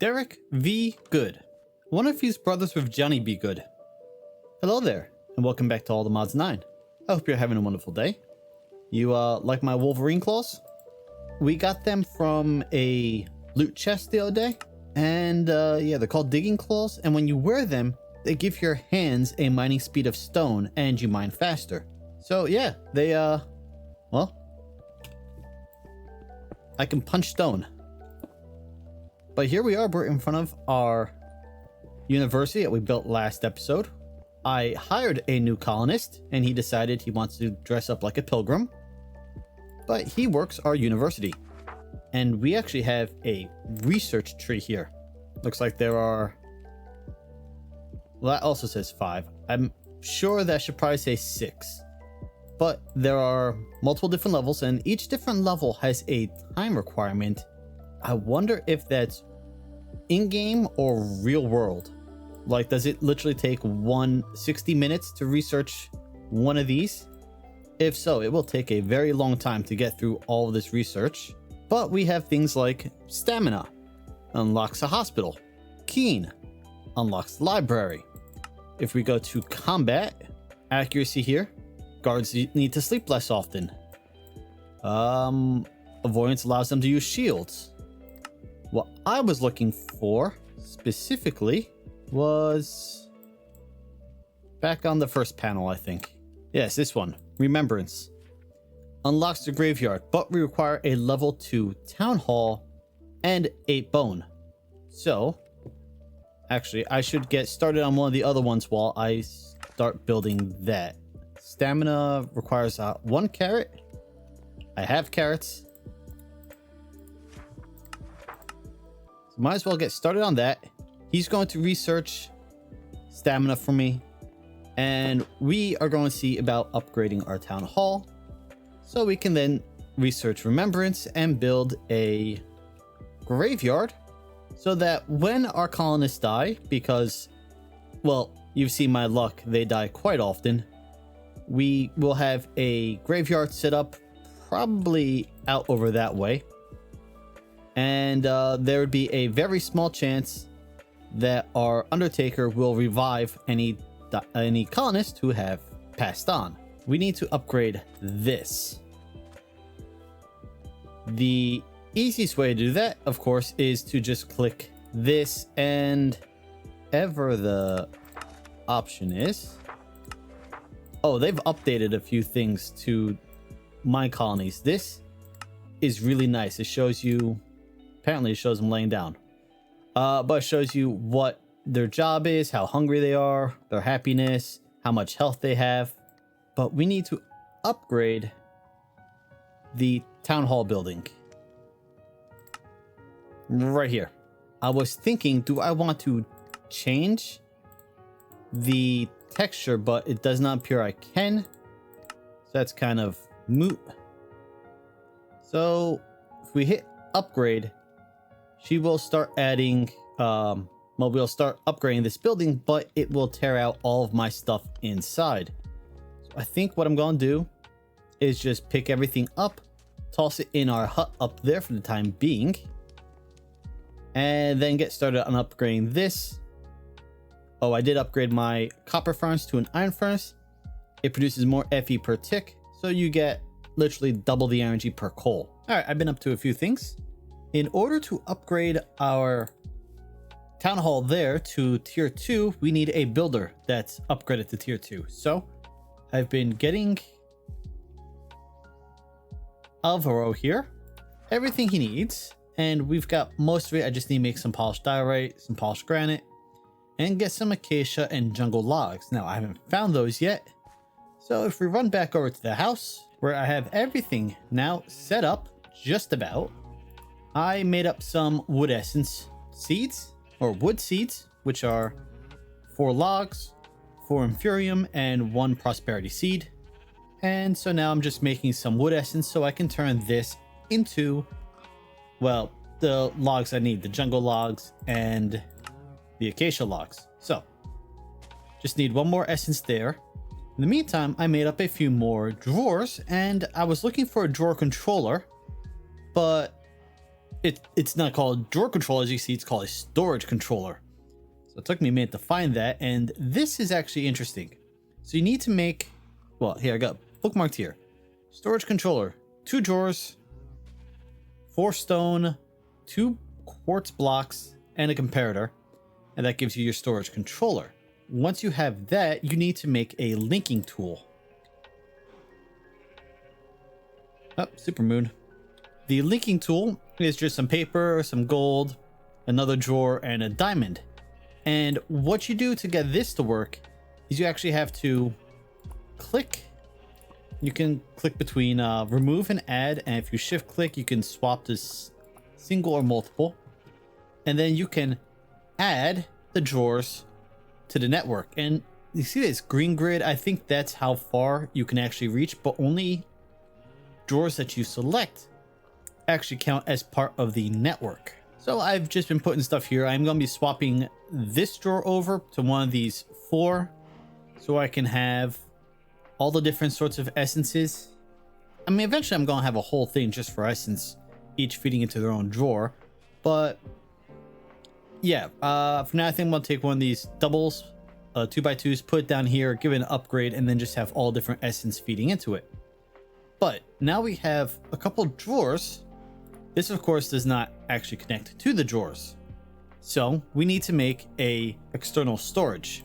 Derek V. Good. One of his brothers with Johnny B. Good. Hello there, and welcome back to All the Mods 9. I hope you're having a wonderful day. You like my Wolverine claws? We got them from a loot chest the other day. And yeah, they're called digging claws. And when you wear them, they give your hands a mining speed of stone and you mine faster. So yeah, they, well, I can punch stone. But here we are, we're in front of our university that we built last episode. I hired a new colonist and he decided he wants to dress up like a pilgrim. But he works our university. And we actually have a research tree here. Looks like there are... Well, that also says 5. I'm sure that should probably say 6. But there are multiple different levels, and each different level has a time requirement. I wonder if that's in-game or real world. Like, does it literally take 60 minutes to research one of these? If so, it will take a very long time to get through all of this research. But we have things like stamina, unlocks a hospital. Keen, unlocks the library. If we go to combat, accuracy here, guards need to sleep less often. Avoidance allows them to use shields. What I was looking for specifically was back on the first panel, I think. Yes, this one, remembrance. Unlocks the graveyard, but we require a level 2 town hall and 8 bone. So, actually, I should get started on one of the other ones while I start building that. Stamina requires 1 carrot. I have carrots. So might as well get started on that. He's going to research stamina for me. And we are going to see about upgrading our town hall. So we can then research remembrance and build a graveyard so that when our colonists die, because, well, you've seen my luck, they die quite often, we will have a graveyard set up probably out over that way. And there would be a very small chance that our Undertaker will revive any colonists who have passed on. We need to upgrade this. The easiest way to do that, of course, is to just click this, and ever the option is... Oh, they've updated a few things to my colonies. This is really nice. It shows you... Apparently it shows them laying down. But it shows you what their job is, how hungry they are, their happiness, how much health they have. But we need to upgrade the town hall building. Right here. I was thinking, do I want to change the texture, but it does not appear I can. So that's kind of moot. So if we hit upgrade, she will start adding, well, we'll start upgrading this building, but it will tear out all of my stuff inside. So I think what I'm going to do is just pick everything up, toss it in our hut up there for the time being, and then get started on upgrading this. Oh, I did upgrade my copper furnace to an iron furnace. It produces more Fe per tick, so you get literally double the energy per coal. All right, I've been up to a few things. In order to upgrade our town hall there to tier 2, we need a builder that's upgraded to tier 2. So I've been getting Alvaro here, everything he needs, and we've got most of it. I just need to make some polished diorite, some polished granite, and get some acacia and jungle logs. Now, I haven't found those yet. So if we run back over to the house where I have everything now set up, just about, I made up some wood essence seeds, or wood seeds, which are 4 logs, 4 infurium, and 1 prosperity seed. And so now I'm just making some wood essence so I can turn this into, well, the logs I need, the jungle logs and the acacia logs. So just need 1 more essence there. In the meantime, I made up a few more drawers, and I was looking for a drawer controller, but it's not called drawer controller, as you see, it's called a storage controller. So it took me a minute to find that, and this is actually interesting. So you need to make, well, here I got bookmarked here. Storage controller, 2 drawers, 4 stone, 2 quartz blocks, and a comparator, and that gives you your storage controller. Once you have that, you need to make a linking tool. Oh, supermoon. The linking tool is just some paper, some gold, another drawer, and a diamond. And what you do to get this to work is you actually have to click. You can click between remove and add, and if you shift click, you can swap this single or multiple. And then you can add the drawers to the network. And you see this green grid? I think that's how far you can actually reach, but only drawers that you select actually count as part of the network. So I've just been putting stuff here. I'm going to be swapping this drawer over to one of these 4 so I can have all the different sorts of essences. I mean, eventually I'm going to have a whole thing just for essence, each feeding into their own drawer. But yeah, for now I think I'm going to take one of these doubles, 2x2s, put it down here, give it an upgrade, and then just have all different essence feeding into it. But now we have a couple drawers. This, of course, does not actually connect to the drawers. So we need to make a external storage.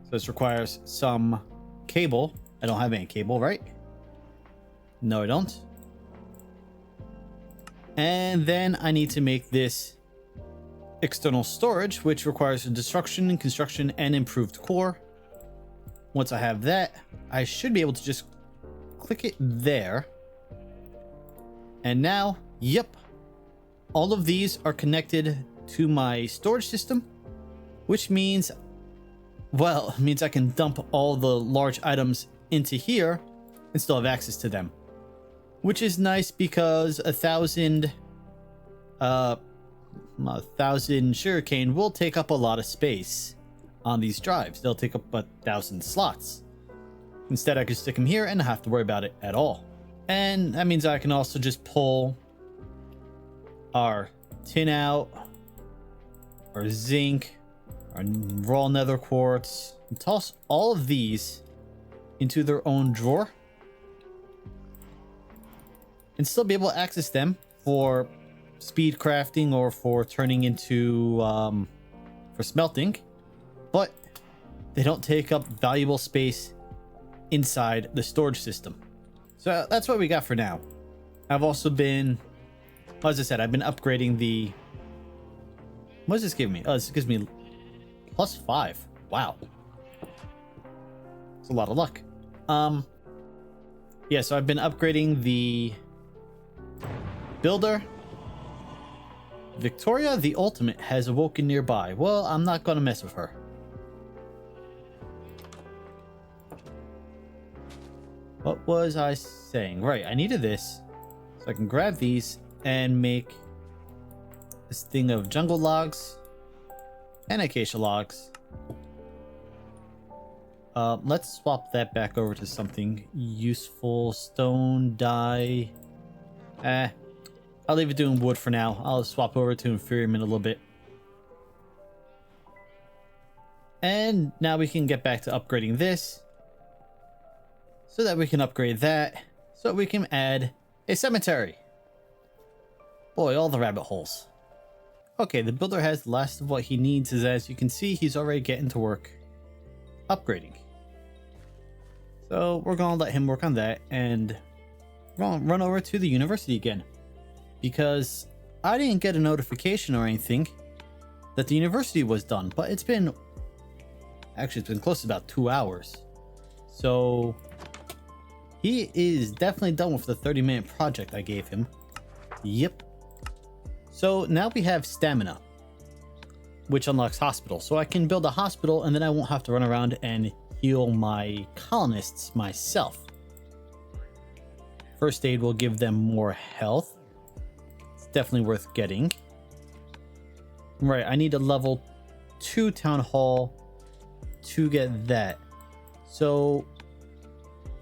So this requires some cable. I don't have any cable, right? No, I don't. And then I need to make this external storage, which requires a destruction, construction, and improved core. Once I have that, I should be able to just click it there. And now, yep, all of these are connected to my storage system, which means, well, it means I can dump all the large items into here and still have access to them, which is nice because 1,000 sugarcane will take up a lot of space on these drives. They'll take up 1,000 slots. Instead, I can stick them here and not have to worry about it at all. And that means I can also just pull our tin out, our zinc, our raw nether quartz, and toss all of these into their own drawer and still be able to access them for speed crafting or for turning into for smelting, but they don't take up valuable space inside the storage system. So that's what we got for now. I've also been, as I said, I've been upgrading the, what does this give me? Oh, this gives me +5. Wow, it's a lot of luck. Yeah, so I've been upgrading the builder. Victoria the Ultimate has awoken nearby. Well, I'm not gonna mess with her. What was I saying? Right, I needed this so I can grab these and make this thing of jungle logs and acacia logs. Let's swap that back over to something useful. Stone, dye. I'll leave it doing wood for now. I'll swap over to Inferium in a little bit. And now we can get back to upgrading this, so that we can upgrade that, so we can add a cemetery. Boy, all the rabbit holes. Okay, the builder has the last of what he needs, as you can see, he's already getting to work upgrading. So we're gonna let him work on that, and we're gonna run over to the university again, because I didn't get a notification or anything that the university was done, but it's been close to about 2 hours. So he is definitely done with the 30-minute project I gave him. Yep. So now we have stamina, which unlocks hospital. So I can build a hospital, and then I won't have to run around and heal my colonists myself. First aid will give them more health. It's definitely worth getting. Right, I need a level 2 town hall to get that. So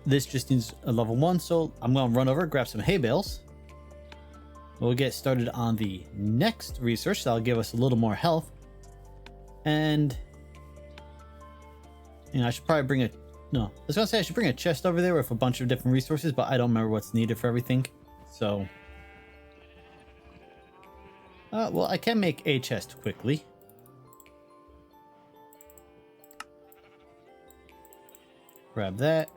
this just needs a level 1, so I'm gonna run over, grab some hay bales, We'll get started on the next research. That'll give us a little more health. And, you know, I should probably bring a... No, I was going to say I should bring a chest over there with a bunch of different resources, but I don't remember what's needed for everything. So... well, I can make a chest quickly. Grab that.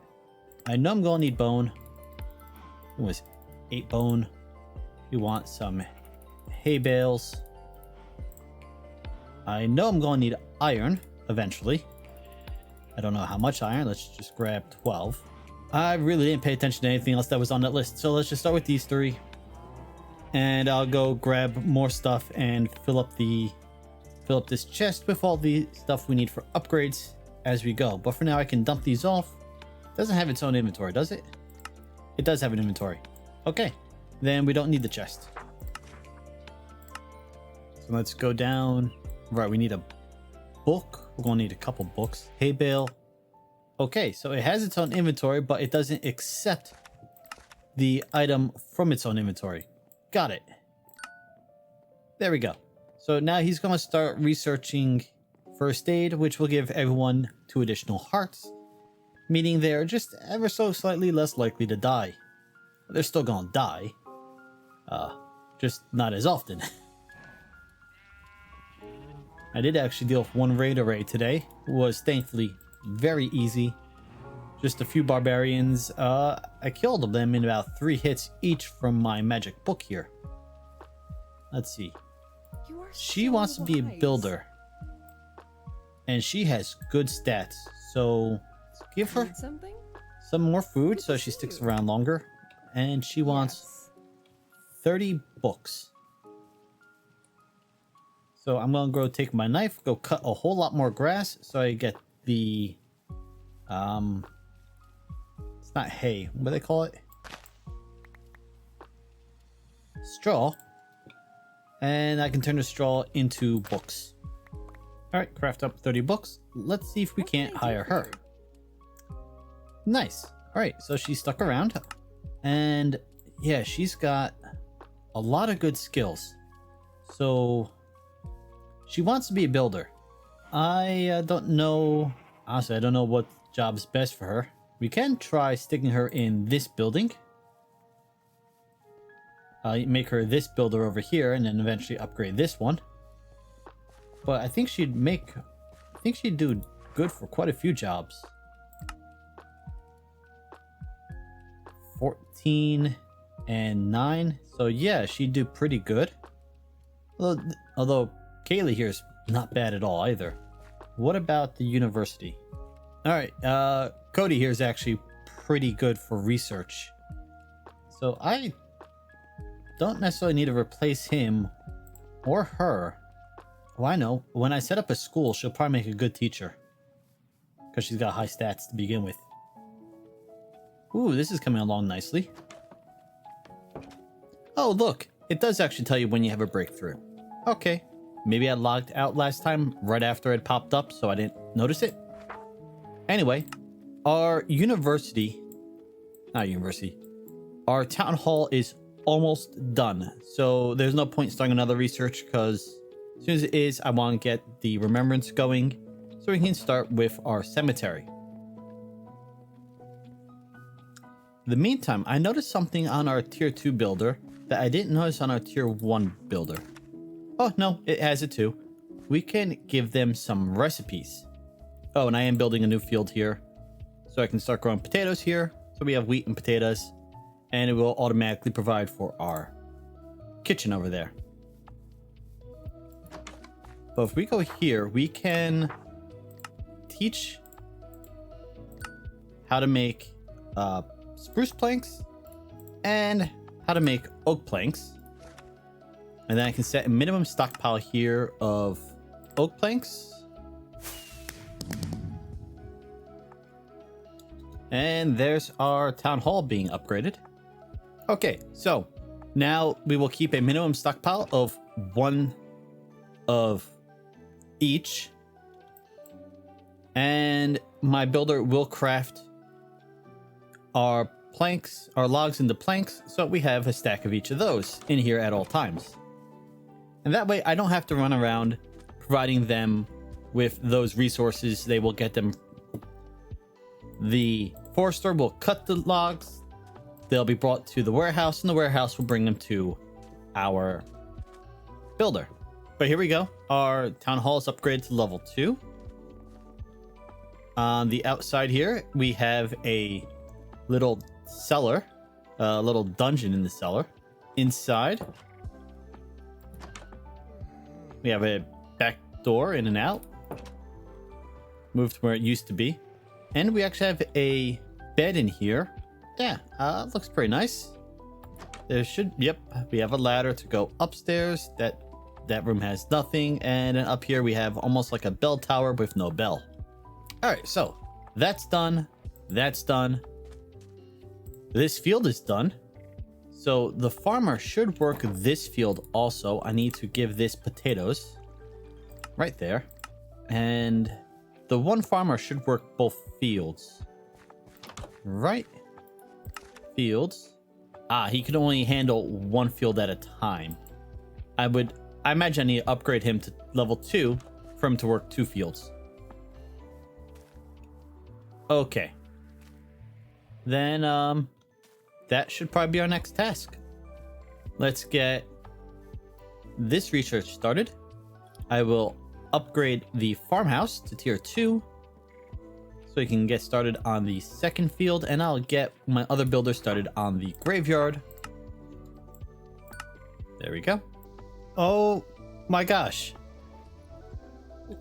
I know I'm going to need bone. It was 8 bone. We want some hay bales. I know I'm going to need iron eventually. I don't know how much iron. Let's just grab 12. I really didn't pay attention to anything else that was on that list. So let's just start with these 3. And I'll go grab more stuff and fill up this chest with all the stuff we need for upgrades as we go. But for now, I can dump these off. It doesn't have its own inventory, does it? It does have an inventory. Okay, then we don't need the chest. So let's go down. Right, we need a book. We're going to need a couple books. Hay bale. Okay, so it has its own inventory, but it doesn't accept the item from its own inventory. Got it. There we go. So now he's going to start researching first aid, which will give everyone 2 additional hearts, meaning they're just ever so slightly less likely to die. They're still going to die. Just not as often. I did actually deal with 1 raider raid today. It was thankfully very easy. Just a few barbarians. I killed them in about 3 hits each from my magic book here. Let's see. She wants to be a builder. And she has good stats. So let's give her some more food so she sticks around longer. And she wants 30 books. So I'm going to go take my knife, go cut a whole lot more grass so I get the... It's not hay. What do they call it? Straw. And I can turn the straw into books. Alright, craft up 30 books. Let's see if we can't hire her. Nice. Alright, so she stuck around. And yeah, she's got a lot of good skills. So she wants to be a builder. I don't know. Honestly, I don't know what job's best for her. We can try sticking her in this building. Make her this builder over here and then eventually upgrade this one. But I think she'd do good for quite a few jobs. 14 and 9. So yeah, she'd do pretty good. Although Kaylee here is not bad at all either. What about the university? All right, Cody here is actually pretty good for research. So I don't necessarily need to replace him or her. Oh, I know. When I set up a school, she'll probably make a good teacher. Because she's got high stats to begin with. Ooh, this is coming along nicely. Oh, look. It does actually tell you when you have a breakthrough. Okay. Maybe I logged out last time right after it popped up, so I didn't notice it. Anyway, our our town hall is almost done. So there's no point starting another research because as soon as it is, I want to get the remembrance going so we can start with our cemetery. In the meantime, I noticed something on our tier 2 builder that I didn't notice on our tier 1 builder. Oh, no, it has it too. We can give them some recipes. Oh, and I am building a new field here. So I can start growing potatoes here. So we have wheat and potatoes. And it will automatically provide for our kitchen over there. But if we go here, we can teach how to make spruce planks and how to make oak planks. And then I can set a minimum stockpile here of oak planks. And there's our town hall being upgraded. Okay, so now we will keep a minimum stockpile of 1 of each. And my builder will craft our planks, our logs into planks, so we have a stack of each of those in here at all times. And that way I don't have to run around providing them with those resources. They will get them. The forester will cut the logs. They'll be brought to the warehouse, and the warehouse will bring them to our builder. But here we go. Our town hall is upgraded to level 2. On the outside here, we have a little cellar, a little dungeon in the cellar. Inside, we have a back door in and out. Moved where it used to be. And we actually have a bed in here. Yeah, looks pretty nice. There should, yep, we have a ladder to go upstairs. That room has nothing. And then up here we have almost like a bell tower with no bell. All right, so that's done. That's done. This field is done. So the farmer should work this field also. I need to give this potatoes right there. And the one farmer should work both fields. Right? Fields. Ah, he can only handle one field at a time. I imagine I need to upgrade him to level 2 for him to work 2 fields. Okay. Then, that should probably be our next task. Let's get this research started. I will upgrade the farmhouse to tier 2 so we can get started on the second field, and I'll get my other builder started on the graveyard. There we go. Oh my gosh.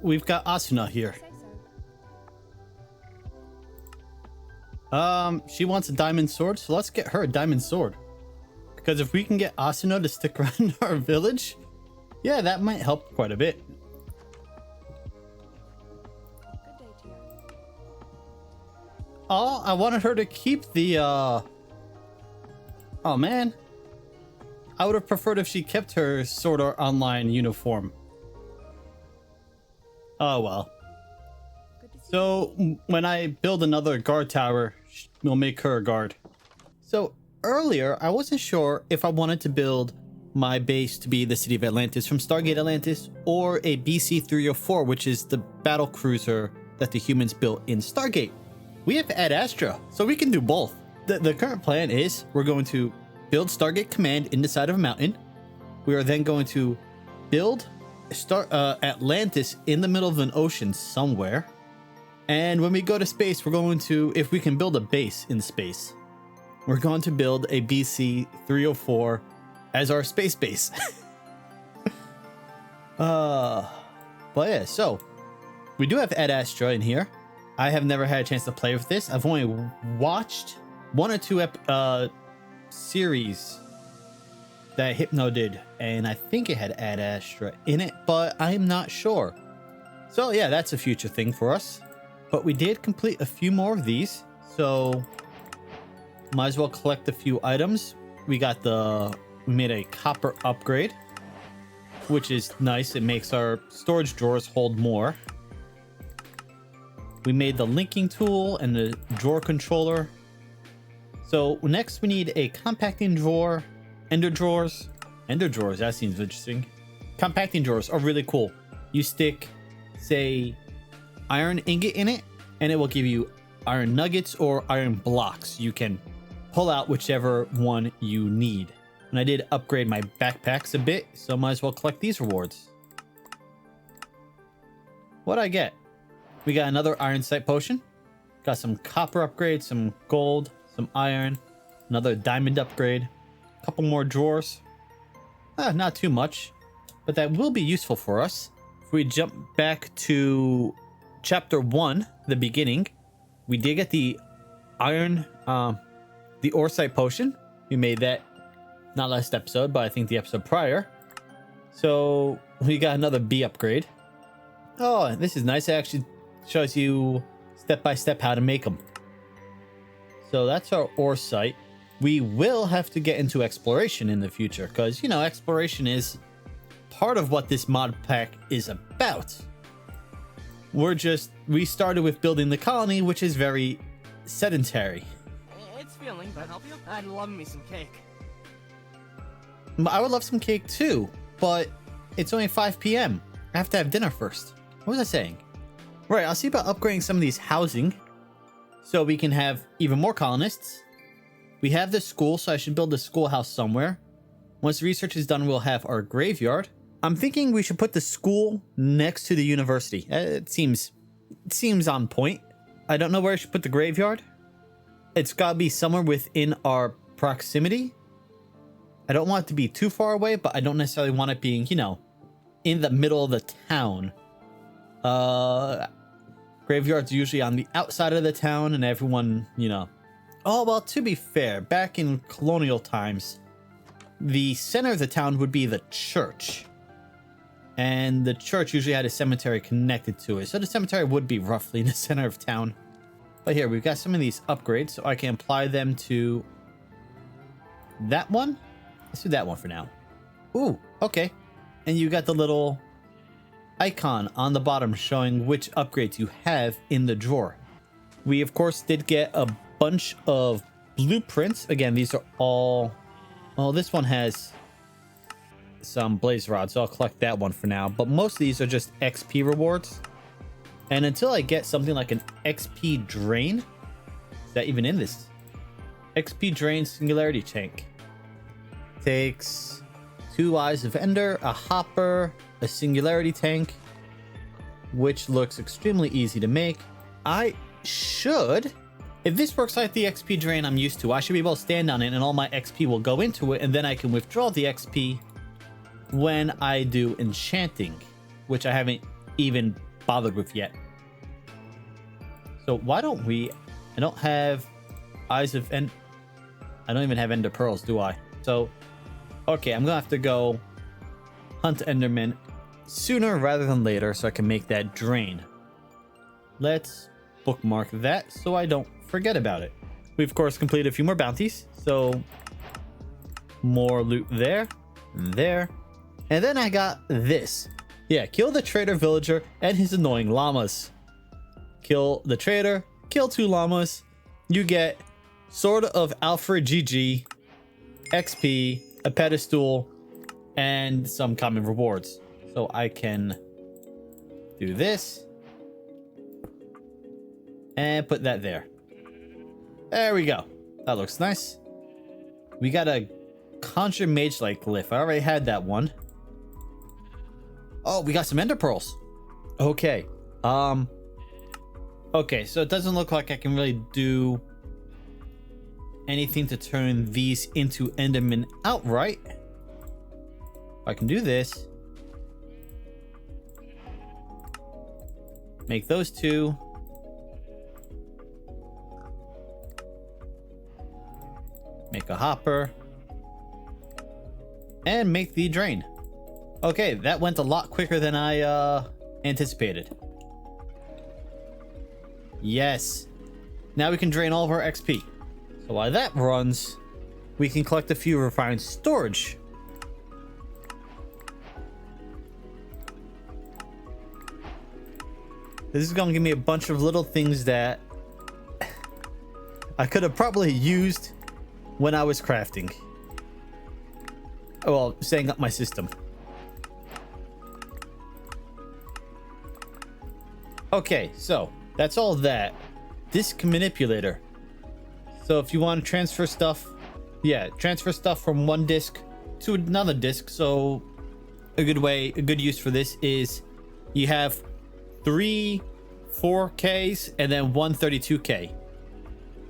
We've got Asuna here. She wants a diamond sword, so let's get her a diamond sword. Because if we can get Asuna to stick around in our village, yeah, that might help quite a bit. Oh, I wanted her to keep the, oh man. I would have preferred if she kept her Sword Art Online uniform. Oh well. So, when I build another guard tower, we'll make her a guard. So, earlier, I wasn't sure if I wanted to build my base to be the City of Atlantis from Stargate Atlantis, or a BC-304, which is the battle cruiser that the humans built in Stargate. We have Ad Astra, so we can do both. The current plan is we're going to build Stargate Command in the side of a mountain. We are then going to build Atlantis in the middle of an ocean somewhere. And when we go to space, we're going to, if we can build a base in space, we're going to build a BC-304 as our space base. But yeah, so we do have Ad Astra in here. I have never had a chance to play with this. I've only watched 1 or 2 series that Hypno did, and I think it had Ad Astra in it, but I'm not sure. So yeah, that's a future thing for us. But we did complete a few more of these, so might as well collect a few items. We made a copper upgrade, which is nice. It makes our storage drawers hold more. We made the linking tool and the drawer controller. So next we need a compacting drawer, ender drawers. Ender drawers, that seems interesting. Compacting drawers are really cool. You stick, say, iron ingot in it, and it will give you iron nuggets or iron blocks. You can pull out whichever one you need. And I did upgrade my backpacks a bit, so might as well collect these rewards. What'd I get? We got another iron sight potion. Got some copper upgrade, some gold, some iron, another diamond upgrade, a couple more drawers. Not too much, but that will be useful for us. If we jump back to chapter 1, the beginning, we did get the iron, the ore sight potion. We made that not last episode, but I think the episode prior. So we got another B upgrade. Oh, this is nice. It actually shows you step by step how to make them. So that's our ore sight. We will have to get into exploration in the future because, you know, exploration is part of what this mod pack is about. We started with building the colony, which is very sedentary. It's feeling, but I'd love me some cake. I would love some cake too, but it's only 5 p.m. I have to have dinner first. What was I saying? Right, I'll see about upgrading some of these housing so we can have even more colonists. We have the school, so I should build a schoolhouse somewhere. Once the research is done, we'll have our graveyard. I'm thinking we should put the school next to the university. It seems on point. I don't know where I should put the graveyard. It's got to be somewhere within our proximity. I don't want it to be too far away, but I don't necessarily want it being, you know, in the middle of the town. Graveyard's usually on the outside of the town and everyone, you know. Oh, well, to be fair, back in colonial times, the center of the town would be the church. And the church usually had a cemetery connected to it. So the cemetery would be roughly in the center of town. But here, we've got some of these upgrades, so I can apply them to that one. Let's do that one for now. Ooh, okay. And you got the little icon on the bottom showing which upgrades you have in the drawer. We, of course, did get a bunch of blueprints. Again, these are all... Well, this one has some blaze rods, so I'll collect that one for now. But most of these are just XP rewards. And until I get something like an XP drain... Is that even in this? XP drain singularity tank. Takes 2 Eyes of Ender, a hopper, a singularity tank, which looks extremely easy to make. I should, if this works like the XP drain I'm used to, I should be able to stand on it and all my XP will go into it, and then I can withdraw the XP when I do enchanting, which I haven't even bothered with yet. So why don't we... I don't have Eyes of End... I don't even have Ender Pearls, do I? So... Okay, I'm gonna have to go hunt Enderman sooner rather than later so I can make that drain. Let's bookmark that so I don't forget about it. We, of course, completed a few more bounties, so more loot there, and there. And then I got this. Yeah, kill the traitor villager and his annoying llamas. Kill the traitor, kill 2 llamas. You get Sword of Alfred GG, XP, a pedestal, and some common rewards. So I can do this and put that there. There we go. That looks nice. We got a Conjure Mage-like glyph. I already had that one. Oh, we got some Ender Pearls. Okay. Okay, so it doesn't look like I can really do anything to turn these into Enderman outright. I can do this. Make those 2. Make a hopper. And make the drain. Okay, that went a lot quicker than I anticipated. Yes. Now we can drain all of our XP. So while that runs, we can collect a few refined storage. This is going to give me a bunch of little things that I could have probably used when I was crafting. Well, setting up my system. Okay, so that's all that. Disk manipulator. So if you want to transfer stuff, yeah, transfer stuff from one disk to another disk. So a good use for this is you have 3 4Ks and then 1 32K.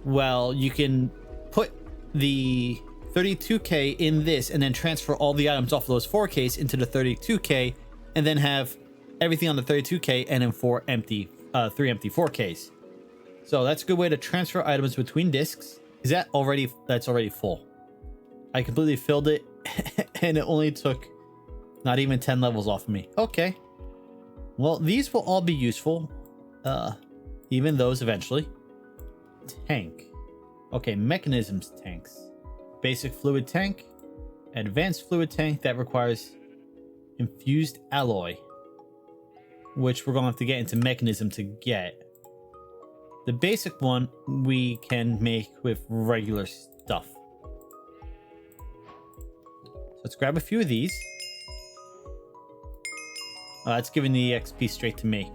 Well, you can put the 32K in this and then transfer all the items off of those 4Ks into the 32K and then have everything on the 32K and then 3 empty 4Ks. So that's a good way to transfer items between disks. Is that already... That's already full. I completely filled it and it only took not even 10 levels off of me. Okay. Well, these will all be useful. Even those eventually. Tank. Okay, mechanisms tanks. Basic fluid tank. Advanced fluid tank that requires infused alloy, which we're going to have to get into mechanism to get. The basic one we can make with regular stuff. So let's grab a few of these. That's giving the XP straight to me.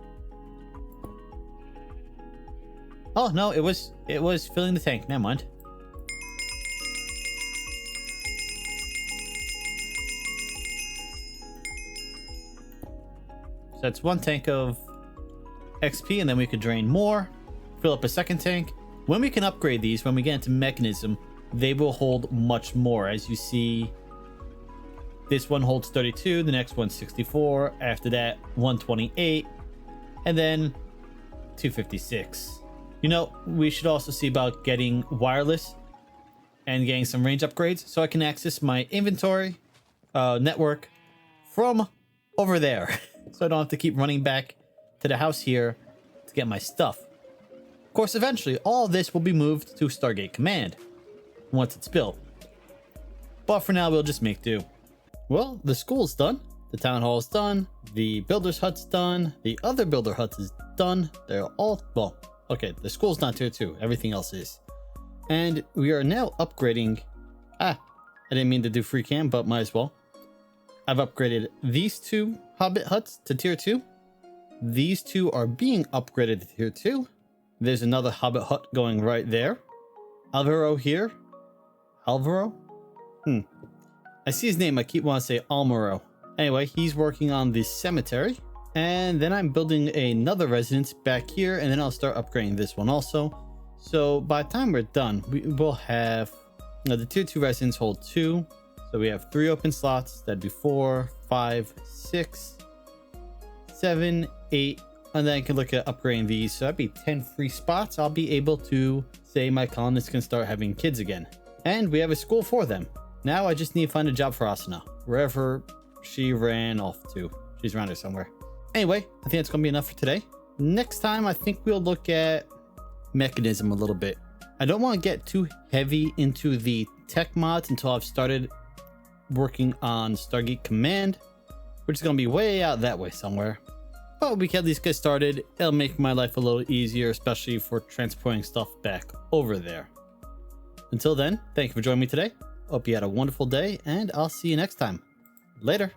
Oh no, it was filling the tank. Never mind. So that's one tank of XP, and then we could drain more, fill up a second tank. When we can upgrade these, when we get into mechanism, they will hold much more. As you see, this one holds 32, the next one 64, after that 128, and then 256. You know, we should also see about getting wireless and getting some range upgrades so I can access my inventory network from over there. So I don't have to keep running back to the house here to get my stuff. Of course, eventually all this will be moved to Stargate Command once it's built. But for now, we'll just make do. Well, the school's done. The town hall's done. The builder's hut's done. The other builder hut is done. They're all, well, okay, the school's not tier 2. Everything else is. And we are now upgrading. I didn't mean to do free cam, but might as well. I've upgraded these 2 Hobbit huts to tier 2. These 2 are being upgraded to tier 2. There's another Hobbit hut going right there. Alvaro here. Alvaro? I see his name. I keep wanting to say Almaro. Anyway, he's working on the cemetery. And then I'm building another residence back here. And then I'll start upgrading this one also. So by the time we're done, we will have... Now the tier 2 residence hold 2. So we have 3 open slots. That'd be 4, 5, 6, 7, 8. And then I can look at upgrading these. So that'd be 10 free spots. I'll be able to say my colonists can start having kids again. And we have a school for them. Now I just need to find a job for Asuna, wherever she ran off to. She's around here somewhere. Anyway, I think that's going to be enough for today. Next time, I think we'll look at mechanism a little bit. I don't want to get too heavy into the tech mods until I've started working on Stargate Command, which is going to be way out that way somewhere. But we can at least get started. It'll make my life a little easier, especially for transporting stuff back over there. Until then, thank you for joining me today. Hope you had a wonderful day, and I'll see you next time. Later.